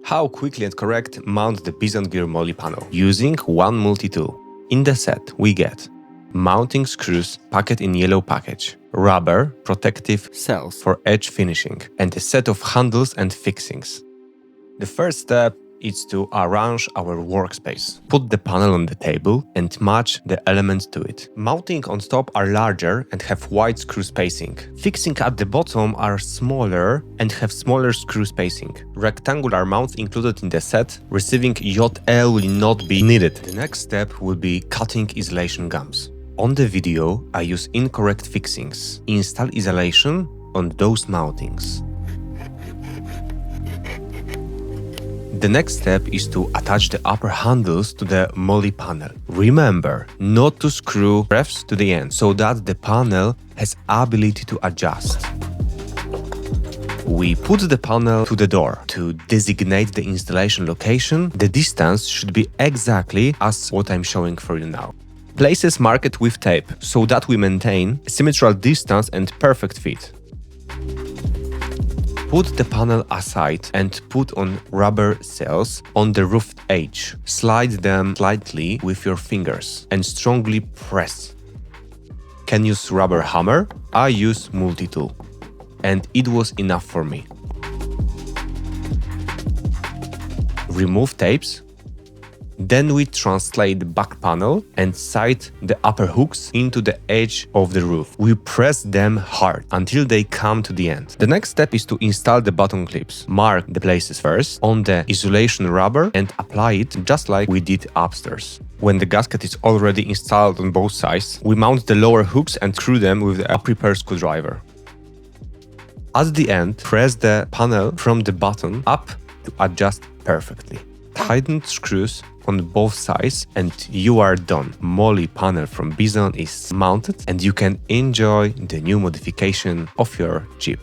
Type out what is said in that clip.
How quickly and correct mount the Bison gear MOLLE panel using one multi-tool. In the set we get mounting screws packed in yellow package, rubber protective cells for edge finishing, and a set of handles and fixings. The first step is to arrange our workspace. Put the panel on the table and match the elements to it. Mounting on top are larger and have wide screw spacing. Fixing at the bottom are smaller and have smaller screw spacing. Rectangular mounts included in the set, receiving JL will not be needed. The next step will be cutting isolation gums. On the video, I use incorrect fixings. Install isolation on those mountings. The next step is to attach the upper handles to the MOLLE panel. Remember not to screw revs to the end so that the panel has ability to adjust. We put the panel to the door. To designate the installation location, the distance should be exactly as what I'm showing for you now. Places marked with tape so that we maintain a symmetrical distance and perfect fit. Put the panel aside and put on rubber cells on the rough edge. Slide them slightly with your fingers and strongly press. Can use rubber hammer? I use multi-tool. And it was enough for me. Remove tapes. Then we translate the back panel and sight the upper hooks into the edge of the roof. We press them hard until they come to the end. The next step is to install the button clips. Mark the places first on the isolation rubber and apply it just like we did upstairs. When the gasket is already installed on both sides, we mount the lower hooks and screw them with a prepared screwdriver. At the end, press the panel from the bottom up to adjust perfectly. Tighten screws on both sides and you are done. MOLLE panel from Bison is mounted and you can enjoy the new modification of your Jeep.